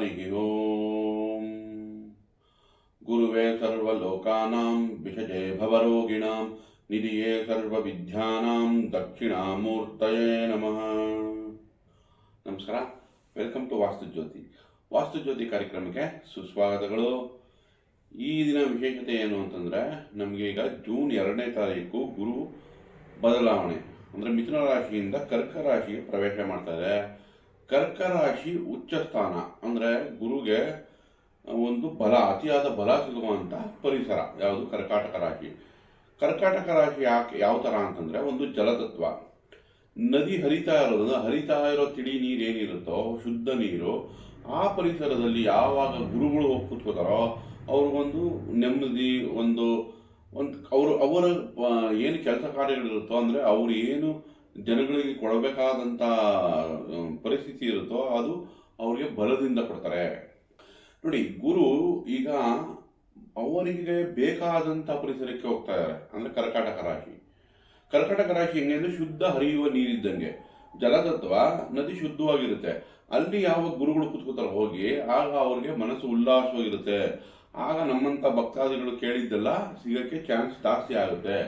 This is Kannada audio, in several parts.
ಹರಿ ಓಂ. ಗುರುವೇ ಸರ್ವಲೋಕಾನಾಂ ವಿಷಜೇ ಭವರೋಗಿಣಾಂ ನಿಧಿಯೇ ಸರ್ವವಿದ್ಯಾನಾಂ ದಕ್ಷಿಣಾಮೂರ್ತಯೇ ನಮಃ. ನಮಸ್ಕಾರ, ವೆಲ್ಕಮ್ ಟು ವಾಸ್ತುಜ್ಯೋತಿ ಕಾರ್ಯಕ್ರಮಕ್ಕೆ ಸುಸ್ವಾಗತಗಳು. ಈ ದಿನ ವಿಶೇಷತೆ ಏನು ಅಂತಂದರೆ, ನಮಗೆ ಈಗ ಜೂನ್ 2ನೇ ತಾರೀಕು ಗುರು ಬದಲಾವಣೆ ಅಂದರೆ ಮಿಥುನ ರಾಶಿಯಿಂದ ಕರ್ಕ ರಾಶಿಗೆ ಪ್ರವೇಶ ಮಾಡ್ತಾರೆ. ಕರ್ಕ ರಾಶಿ ಉಚ್ಚ ಸ್ಥಾನ ಅಂದರೆ ಗುರುಗೆ ಒಂದು ಅತಿಯಾದ ಬಲ ಸಿಗುವಂಥ ಪರಿಸರ ಯಾವುದು? ಕರ್ಕಾಟಕ ರಾಶಿ. ಕರ್ಕಾಟಕ ರಾಶಿ ಯಾವ ಥರ ಅಂತಂದರೆ, ಒಂದು ಜಲತತ್ವ. ನದಿ ಹರಿತಾ ಇರೋ ತಿಳಿ ನೀರು ಏನಿರುತ್ತೋ, ಶುದ್ಧ ನೀರು, ಆ ಪರಿಸರದಲ್ಲಿ ಯಾವಾಗ ಗುರುಗಳು ಹೋಗಿ ಕೂತ್ಕೋತಾರೋ ಅವ್ರಿಗೊಂದು ನೆಮ್ಮದಿ, ಅವರ ಏನು ಕೆಲಸ ಕಾರ್ಯಗಳಿರುತ್ತೋ, ಅಂದರೆ ಅವ್ರು ಏನು ಜನಗಳಿಗೆ ಕೊಡಬೇಕಾದಂಥ ಪರಿಸ್ಥಿತಿ ಇರುತ್ತೋ ಅದು ಅವರಿಗೆ ಬಲದಿಂದ ಕೊಡ್ತಾರೆ. ನೋಡಿ, ಗುರು ಈಗ ಅವರಿಗೆ ಬೇಕಾದಂಥ ಪರಿಸರಕ್ಕೆ ಹೋಗ್ತಾ ಇದ್ದಾರೆ. ಅಂದರೆ ಕರ್ಕಾಟಕ ರಾಶಿ ಹೆಂಗೆ ಅಂದರೆ, ಶುದ್ಧ ಹರಿಯುವ ನೀರಿದ್ದಂಗೆ. ಜಲತತ್ವ, ನದಿ ಶುದ್ಧವಾಗಿರುತ್ತೆ. ಅಲ್ಲಿ ಯಾವ ಗುರುಗಳು ಕೂತ್ಕೋತಾರೆ ಹೋಗಿ, ಆಗ ಅವ್ರಿಗೆ ಮನಸ್ಸು ಉಲ್ಲಾಸವಾಗಿರುತ್ತೆ. ಆಗ ನಮ್ಮಂಥ ಭಕ್ತಾದಿಗಳು ಕೇಳಿದ್ದೆಲ್ಲ ಸಿಗೋಕ್ಕೆ ಚಾನ್ಸ್ ಜಾಸ್ತಿ ಆಗುತ್ತೆ.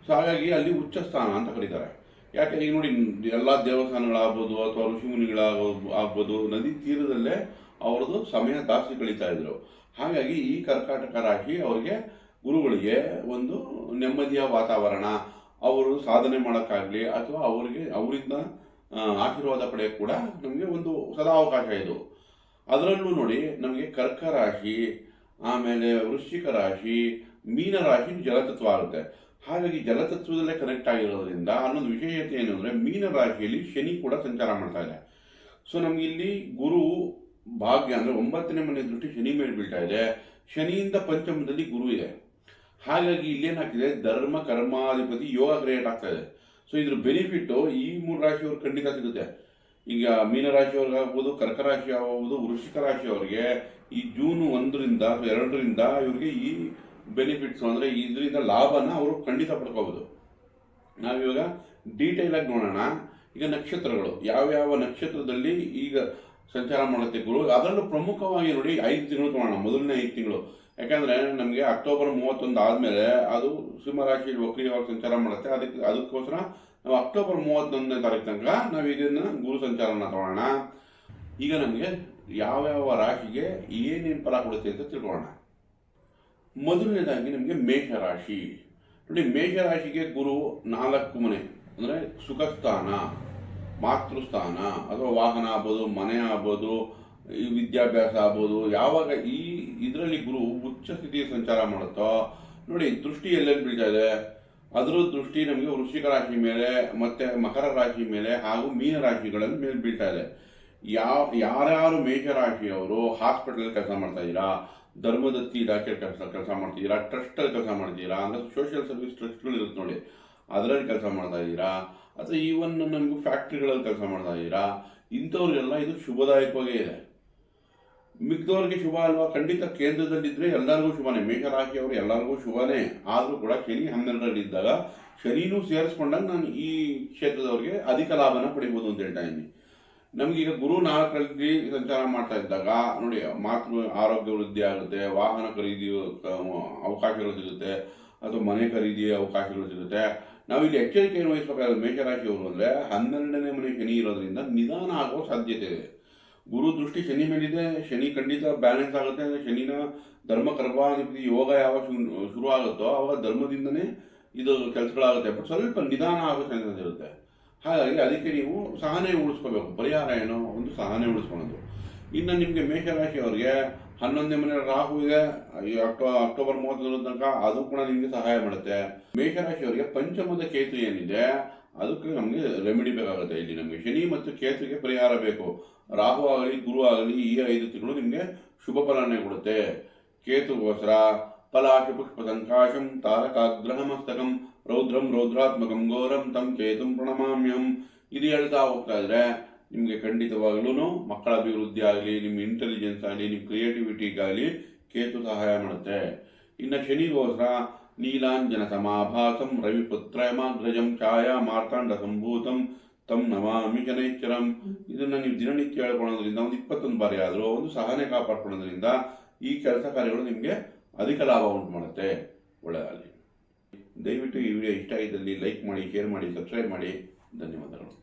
ಸೊ ಹಾಗಾಗಿ ಅಲ್ಲಿ ಉಚ್ಚ ಸ್ಥಾನ ಅಂತ ಕರೀತಾರೆ. ಯಾಕೆ, ಈಗ ನೋಡಿ, ಎಲ್ಲ ದೇವಸ್ಥಾನಗಳಾಗ್ಬೋದು ಅಥವಾ ಋಷಿಮುನಿಗಳಾಗ್ಬೋದು ನದಿ ತೀರದಲ್ಲೇ ಅವ್ರದ್ದು ಸಮಯ ಜಾಸ್ತಿ ಕಳೀತಾ ಇದ್ರು. ಹಾಗಾಗಿ ಈ ಕರ್ಕಾಟಕ ರಾಶಿ ಅವರಿಗೆ, ಗುರುಗಳಿಗೆ ಒಂದು ನೆಮ್ಮದಿಯ ವಾತಾವರಣ, ಅವರು ಸಾಧನೆ ಮಾಡೋಕ್ಕಾಗಲಿ ಅಥವಾ ಅವರಿಂದ ಆಶೀರ್ವಾದ ಪಡೆಯೋಕ್ಕೆ ಕೂಡ ನಮಗೆ ಒಂದು ಸದಾ ಅವಕಾಶ ಇದು. ಅದರಲ್ಲೂ ನೋಡಿ, ನಮಗೆ ಕರ್ಕ ರಾಶಿ, ಆಮೇಲೆ ವೃಶ್ಚಿಕ ರಾಶಿ, ಮೀನ ರಾಶಿ ಜಲತತ್ವ ಆಗುತ್ತೆ. ಹಾಗಾಗಿ ಜಲತತ್ವದಲ್ಲೇ ಕನೆಕ್ಟ್ ಆಗಿರೋದ್ರಿಂದ ಅನ್ನೊಂದು ವಿಶೇಷತೆ ಏನು ಅಂದರೆ, ಮೀನ ರಾಶಿಯಲ್ಲಿ ಶನಿ ಕೂಡ ಸಂಚಾರ ಮಾಡ್ತಾ ಇದೆ. ಸೊ ನಮ್ಗೆ ಇಲ್ಲಿ ಗುರು ಭಾಗ್ಯ ಅಂದರೆ 9ನೇ ಮನೆ ದೃಷ್ಟಿ ಶನಿ ಮೇಲೆ ಬೀಳ್ತಾ ಇದೆ. ಶನಿಯಿಂದ ಪಂಚಮದಲ್ಲಿ ಗುರು ಇದೆ. ಹಾಗಾಗಿ ಇಲ್ಲೇನಾಗ್ತಿದೆ, ಧರ್ಮ ಕರ್ಮಾಧಿಪತಿ ಯೋಗ ಕ್ರಿಯೇಟ್ ಆಗ್ತಾ ಇದೆ. ಸೊ ಇದ್ರ ಬೆನಿಫಿಟ್ಟು ಈ 3 ರಾಶಿಯವ್ರಿಗೆ ಖಂಡಿತ ಸಿಗುತ್ತೆ. ಈಗ ಮೀನರಾಶಿಯವ್ರಿಗಾಗ್ಬೋದು, ಕರ್ಕ ರಾಶಿ ಆಗ್ಬೋದು, ವೃಶ್ಚಿಕ ರಾಶಿಯವರಿಗೆ ಈ ಜೂನ್ 1ರಿಂದ ಅಥವಾ 2ರಿಂದ ಇವರಿಗೆ ಈ ಬೆನಿಫಿಟ್ಸ್ ಅಂದರೆ ಇದರಿಂದ ಲಾಭನ ಅವರು ಖಂಡಿತ ಪಡ್ಕೋಬೋದು. ನಾವಿವಾಗ ಡೀಟೇಲ್ ಆಗಿ ನೋಡೋಣ. ಈಗ ನಕ್ಷತ್ರಗಳು, ಯಾವ್ಯಾವ ನಕ್ಷತ್ರದಲ್ಲಿ ಈಗ ಸಂಚಾರ ಮಾಡುತ್ತೆ ಗುರು, ಅದರಲ್ಲೂ ಪ್ರಮುಖವಾಗಿ ನೋಡಿ 5 ತಿಂಗಳು ತಗೋಣ. ಮೊದಲನೇ 5 ತಿಂಗಳು, ಯಾಕಂದರೆ ನಮಗೆ ಅಕ್ಟೋಬರ್ 31 ಆದಮೇಲೆ ಅದು ಸಿಂಹರಾಶಿ ವಕ್ರೀಯವಾಗಿ ಸಂಚಾರ ಮಾಡುತ್ತೆ. ಅದಕ್ಕೋಸ್ಕರ ನಾವು ಅಕ್ಟೋಬರ್ 31ನೇ ತಾರೀಕು ತನಕ ನಾವು ಇದನ್ನು ಗುರು ಸಂಚಾರನ ತಗೋಣ. ಈಗ ನಮಗೆ ಯಾವ್ಯಾವ ರಾಶಿಗೆ ಏನೇನು ಫಲ ಕೊಡುತ್ತೆ ಅಂತ ತಿಳ್ಕೊಳ್ಳೋಣ. ಮೊದಲನೇದಾಗಿ ನಮಗೆ ಮೇಷರಾಶಿ. ನೋಡಿ, ಮೇಷರಾಶಿಗೆ ಗುರು 4 ಮನೆ ಅಂದರೆ ಸುಖಸ್ಥಾನ, ಮಾತೃಸ್ಥಾನ ಅಥವಾ ವಾಹನ ಆಗ್ಬೋದು, ಮನೆ ಆಗ್ಬೋದು, ಈ ವಿದ್ಯಾಭ್ಯಾಸ ಆಗ್ಬೋದು. ಯಾವಾಗ ಇದರಲ್ಲಿ ಗುರು ಉಚ್ಚ ಸ್ಥಿತಿಯ ಸಂಚಾರ ಮಾಡುತ್ತೋ ನೋಡಿ, ದೃಷ್ಟಿ ಎಲ್ಲೆಲ್ಲಿ ಬೀಳ್ತಾ ಇದೆ, ಅದರ ದೃಷ್ಟಿ ನಮಗೆ ವೃಶ್ಚಿಕ ರಾಶಿ ಮೇಲೆ ಮತ್ತು ಮಕರ ರಾಶಿ ಮೇಲೆ ಹಾಗೂ ಮೀನ ರಾಶಿಗಳಲ್ಲಿ ಮೇಲೆ ಬೀಳ್ತಾ ಇದೆ. ಯಾರ್ಯಾರು ಮೇಷರಾಶಿಯವರು ಹಾಸ್ಪಿಟಲ್ ಕೆಲಸ ಮಾಡ್ತಾ ಇದ್ದೀರಾ, ಧರ್ಮದತ್ತಿ ಇಲಾಖೆ ಕೆಲಸ ಮಾಡ್ತಿದ್ದೀರಾ, ಟ್ರಸ್ಟಲ್ಲಿ ಕೆಲಸ ಮಾಡ್ತಿದ್ದೀರಾ, ಅಂದರೆ ಸೋಷಿಯಲ್ ಸರ್ವಿಸ್ ಟ್ರಸ್ಟ್ಗಳು ಇರುತ್ತೆ ನೋಡಿ, ಅದರಲ್ಲಿ ಕೆಲಸ ಮಾಡ್ತಾ ಇದ್ದೀರಾ, ಅಥವಾ ಈವನ್ ನಮಗೂ ಫ್ಯಾಕ್ಟ್ರಿಗಳಲ್ಲಿ ಕೆಲಸ ಮಾಡ್ತಾ ಇದ್ದೀರಾ, ಇಂಥವ್ರಿಗೆಲ್ಲ ಇದು ಶುಭದಾಯಕವಾಗೇ ಇದೆ. ಮಿಕ್ದವ್ರಿಗೆ ಶುಭ ಅಲ್ವಾ? ಖಂಡಿತ ಕೇಂದ್ರದಲ್ಲಿದ್ದರೆ ಎಲ್ಲರಿಗೂ ಶುಭನೇ. ಮೇಷರಾಶಿಯವರು ಎಲ್ಲರಿಗೂ ಶುಭನೇ. ಆದರೂ ಕೂಡ ಶನಿ 12ರಲ್ಲಿದ್ದಾಗ ಶನಿನೂ ಸೇರಿಸ್ಕೊಂಡಾಗ ನಾನು ಈ ಕ್ಷೇತ್ರದವ್ರಿಗೆ ಅಧಿಕ ಲಾಭನ ಪಡಿಬೋದು ಅಂತ ಹೇಳ್ತಾ ಇದ್ದೀನಿ. ನಮಗೀಗ ಗುರು 4ರಲ್ಲಿ ಸಂಚಾರ ಮಾಡ್ತಾ ಇದ್ದಾಗ ನೋಡಿ, ಮಾತೃ ಆರೋಗ್ಯ ವೃದ್ಧಿ ಆಗುತ್ತೆ, ವಾಹನ ಖರೀದಿ ಅವಕಾಶಗಳು ಸಿಗುತ್ತೆ, ಅಥವಾ ಮನೆ ಖರೀದಿಯ ಅವಕಾಶಗಳು ಸಿಗುತ್ತೆ. ನಾವಿಲ್ಲಿ ಎಚ್ಚರಿಕೆ ಏನು ವಹಿಸಬೇಕಾದ್ರೆ ಮೇಷರಾಶಿಯವರು ಅಂದರೆ, 12ನೇ ಮನೆ ಶನಿ ಇರೋದ್ರಿಂದ ನಿಧಾನ ಆಗೋ ಸಾಧ್ಯತೆ ಇದೆ. ಗುರು ದೃಷ್ಟಿ ಶನಿ ಮೇಲಿದೆ, ಶನಿ ಖಂಡಿತ ಬ್ಯಾಲೆನ್ಸ್ ಆಗುತ್ತೆ. ಶನಿನ ಧರ್ಮ ಕರ್ಮಾಧಿಪತಿ ಯೋಗ ಯಾವಾಗ ಶುರು ಆಗುತ್ತೋ ಆವಾಗ ಧರ್ಮದಿಂದನೇ ಇದು ಕೆಲಸಗಳಾಗುತ್ತೆ. ಬಟ್ ಸ್ವಲ್ಪ ನಿಧಾನ ಆಗೋ ಚಾನ್ಸಸ್ ಇರುತ್ತೆ. ಹಾಗಾಗಿ ಅದಕ್ಕೆ ನೀವು ಸಹನೆ ಉಳಿಸ್ಕೋಬೇಕು. ಪರಿಹಾರ ಏನೋ ಒಂದು ಸಹನೆ ಉಳಿಸ್ಕೊಳ್ಳೋದು. ಇನ್ನು ನಿಮಗೆ ಮೇಷರಾಶಿಯವರಿಗೆ 11ನೇ ಮನೆ ರಾಹು ಇದೆ, ಅಕ್ಟೋಬರ್ 31 ತನಕ, ಅದು ಕೂಡ ನಿಮಗೆ ಸಹಾಯ ಮಾಡುತ್ತೆ. ಮೇಷರಾಶಿಯವರಿಗೆ ಪಂಚಮದ ಕೇತು ಏನಿದೆ ಅದಕ್ಕೆ ನಮಗೆ ರೆಮಿಡಿ ಬೇಕಾಗುತ್ತೆ. ಇಲ್ಲಿ ನಮಗೆ ಶನಿ ಮತ್ತು ಕೇತುಗೆ ಪರಿಹಾರ ಬೇಕು. ರಾಹು ಆಗಲಿ ಗುರು ಆಗಲಿ ಈ 5 ತಿಂಗಳು ನಿಮಗೆ ಶುಭ ಫಲನೇ ಕೊಡುತ್ತೆ. ಕೇತುಗೋಸ್ಕರ ಪಲಾಶಿ ಪುಷ್ಪ ಸಂಕಾಶಂ ತಾರಕಾಗ್ರಹ ಮಸ್ತಕಂ ರೌದ್ರಂ ರೌದ್ರಾತ್ಮಕಂ ಘೋರಂ ತಂ ಕೇತುಂ ಪ್ರಣಮಾಮ್ಯಂ. ಇದು ಹೇಳ್ತಾ ಹೋಗ್ತಾ ಇದ್ರೆ ನಿಮಗೆ ಖಂಡಿತವಾಗ್ಲೂ ಮಕ್ಕಳ ಅಭಿವೃದ್ಧಿ ಆಗಲಿ, ನಿಮ್ಮ ಇಂಟೆಲಿಜೆನ್ಸ್ ಆಗಲಿ, ನಿಮ್ಮ ಕ್ರಿಯೇಟಿವಿಟಿಗಾಗಲಿ ಕೇತು ಸಹಾಯ ಮಾಡುತ್ತೆ. ಇನ್ನು ಶನಿಗೋಸ್ಕರ ನೀಲಾಂಜನ ಸಮಾಭಾಸಂ ರವಿಪುತ್ರಯಮಾಗ್ರಜಂ ಛಾಯಾ ಮಾರ್ತಾಂಡ ಸಂಭೂತಂ ತಮ್ ನಮಾಮಿ ಶನೈಶ್ಚರಂ. ಇದನ್ನ ನೀವು ದಿನನಿತ್ಯ ಹೇಳ್ಕೊಳ್ಳೋದ್ರಿಂದ ಒಂದು 21 ಬಾರಿ ಆದರೂ ಒಂದು ಸಹನೆ ಕಾಪಾಡ್ಕೊಳ್ಳೋದ್ರಿಂದ ಈ ಕೆಲಸ ಕಾರ್ಯಗಳು ನಿಮಗೆ ಅಧಿಕ ಲಾಭ ಉಂಟು ಮಾಡುತ್ತೆ. ಒಳ್ಳೆಯದಾಗಲಿ. ದಯವಿಟ್ಟು ಈ ವಿಡಿಯೋ ಇಷ್ಟ ಆಗಿದ್ದಲ್ಲಿ ಲೈಕ್ ಮಾಡಿ, ಶೇರ್ ಮಾಡಿ, ಸಬ್ಸ್ಕ್ರೈಬ್ ಮಾಡಿ. ಧನ್ಯವಾದಗಳು.